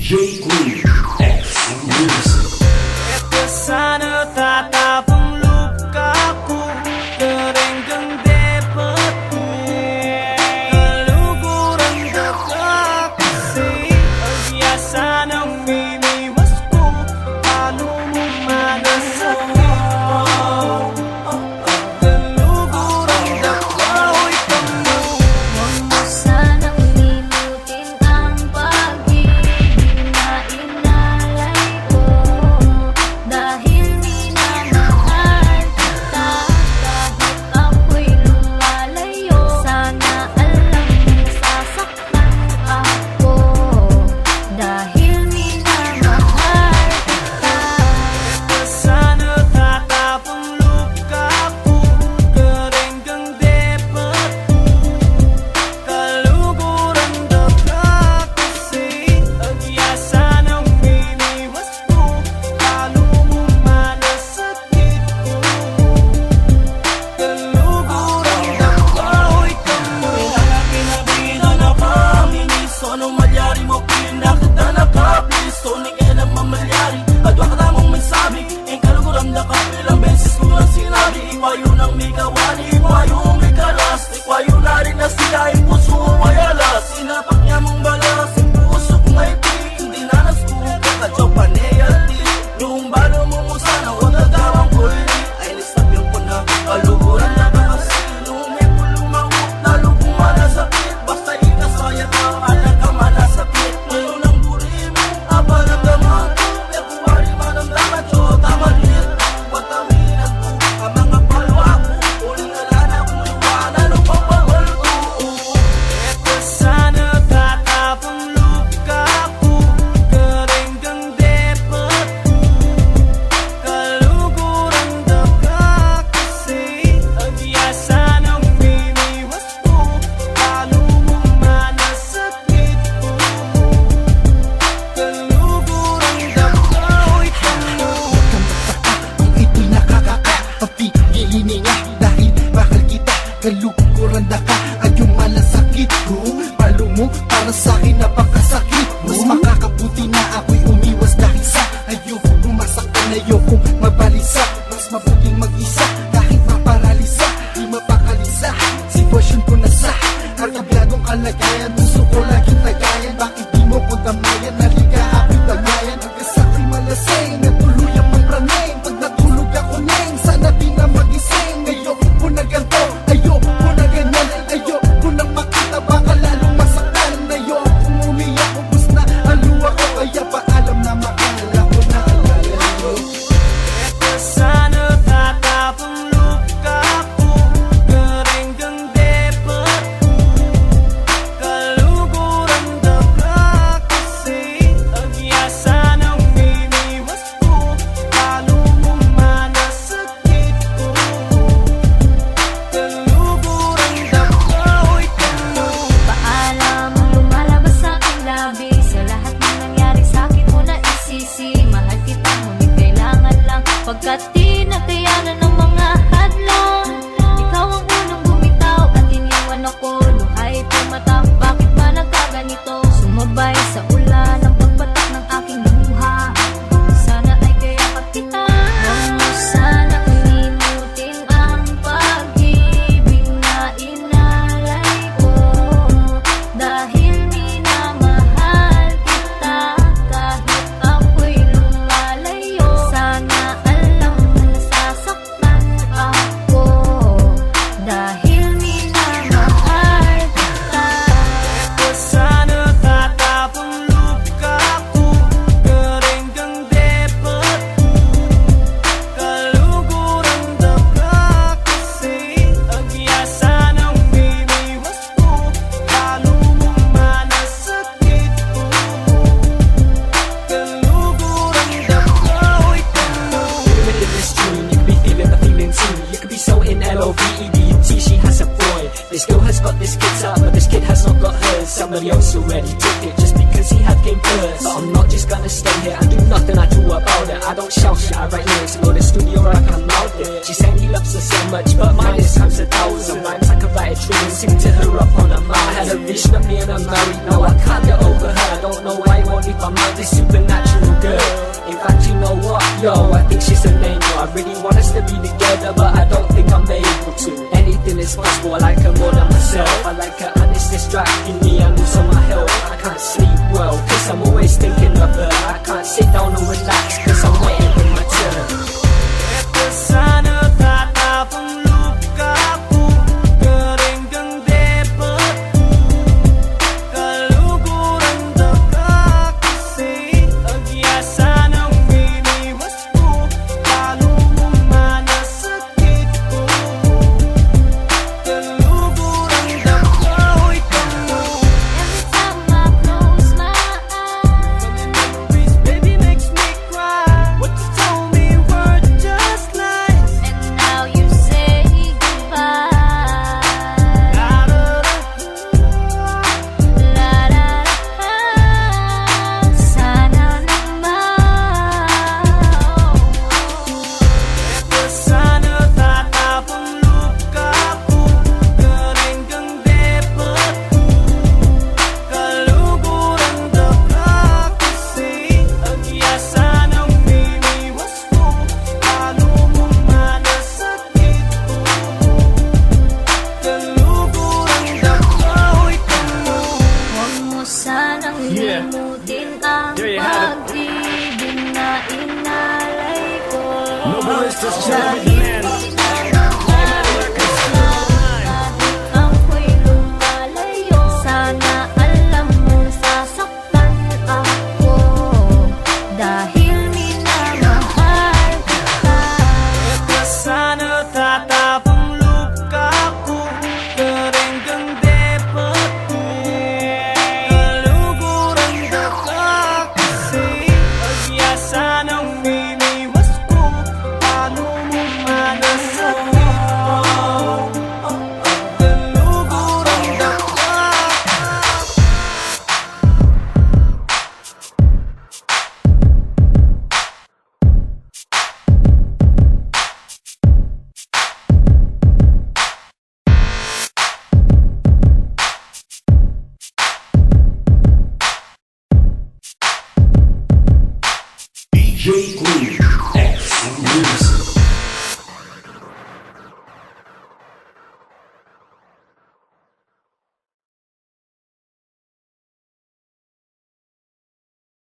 DJ Queen X Music. Ito sana tatapang luka ko, karenggang dapat kaluguran dapat kasi agyasa ng miniwas ko, paano mo manasakit ko, kaluguran dapat kamo. Huwag mo sanang limutin ang pag-ibig na inalay ko, dahil minamahal kita kahit ako'y lumalayo. Sana alam mo sasaktan ako, dahil minamahal kita. Sana tatapang luka ko, karenggang dapat kaluguran dapat kasi agyasa ng miniwas ko, paano mo manasakit ko, kaluguran dapat kamo. Pinabida na pa, miniso nung malyari mo, pinakita na ka, please, so ni kailang mamalyari. Adwa ka tamang may sabi, ang kaluguran na ka, ilang beses ko lang sinabi, ikwayo ng may kawali, ikwayo may karas, ikwayo na rin na sila, yung puso ko ay alas, sinapak niya mong balas, yung puso ko may pik, hindi na nasukong kakadyaw panayati, yung balo mo mo sana, huwag nagawang kulit, ay nisapin ko na, kaluguran na ka kasi, nung may pulumawag, lalo kong manasakit, basta ikasaya ka, anak ka manasakit, ngayon ang buri mo, abal ang daman ko, e buwari manamdaman, tsota malit, patawinan ko, ang mga palwa ko, uling alana kung iwanan o papahal ko. Ito sana tatapang luka ko, karenggang dapat kaluguran dapat kasi agyasa ng miniwas ko, paano mo manasakit ko, kaluguran dapat kamo. Kung ito'y nakakaka, papigilin nga dahil mahal kita, kalukuran na ka at yung malasakit ko, palo mo para sa'kin napakasakit. Mas makakabuti na ako'y umiwas dahil sa ayoko masaktan, ayokong mabalisa. Mas mabuting mag-isa kahit maparalisa, di mapakalisa. Sitwasyon ko na sa katabladong kalagayan, puso ko laging tagayan. Bakit di mo ko damayan, halika ako'y tagayan. Hanggang sa'ko'y malasing, natuluyang magpraneng. Pag natulog ako neng, sana di na magising. Ayoko ko na ganito, ayoko ko na ganyan, ayoko nang makita, baka lalong masaktan. Ayoko kong umiyak, ubus na haluwa ko, kaya paalam na makala ko na alala ko. Ito sana tatapang luka ko, karenggang dapat kaluguran dapat kasi agyasa ng miniwas ko, paano mo manasakit ko, kaluguran dapat kamo. Paalam ang lumalabas sa aking labi, sa lahat ng nangyari sa akin mo na isisi. Mahal kita ngunit kailangan lang, pagkat di nakayanan ng mga hadlang. Ikaw ang unang bumitaw at iniwan ako, luhay pumatak, bakit ba nagkaganito? Sumabay sa ulan ang pagbatak ng aking luha, sana ay kayapat kita. Huwag mo sana kalimutin ang pag-ibig na inalay ko, dahil minamahal kita kahit ako'y lumalayo. Sana alam mo nasasaktan ako, dahil minamahal kita. Ito sana tatapang luka ko, karenggang dapat kaluguran dapat kasi agyasa ng miniwas ko, paano mo manasakit ko, kaluguran dapat kamo. Middle of this tune, you could be feeling the feeling too. You could be so in LOVEDUT, she has a boy. This girl has got this kid's out, but this kid has not got hers. Somebody else already took it just because cause he had came first. But I'm not just gonna stay here and do nothing I do about it. I don't shout shit, I write lyrics, load the studio like I'm out there. She's saying he loves her so much, but mine is times 1,000. Rhymes I could write a tune and sing to her up on a mouth. I had a vision of me and I'm married, now I can't get over her. I don't know why I won't leave my mind, this supernatural girl. In fact, you know what, yo, I think she's an angel. I really want us to be together, but I don't think I'm able to. Anything is possible, I like her more than myself. I like her and it's distracting me, I lose all my health. I can't sleep well, cause I'm always thinking of her. I can't sit down and relax, cause I'm waiting for my turn. Ito sana tatapang luka ko, karenggang depot ko. Kaluguran daga kasi agyasan ang iniwas ko. Lalo mo manasakit ko. Kaluguran daga, oy kamo. Every time I close my eyes, Memories, baby, makes me cry. What you told me were just lies. and now you say goodbye. La-da-da, sana naman. Ito sana tatapang luka ko, karenggang depot ko. Kaluguran daga kasi agyasan ang iniwas ko. Lalo mo manasakit ko. Kaluguran daga, oy kamo. Huwag mo sanang limutin ang There you have it. pag-ibig na inalay ko. No worries, just tell me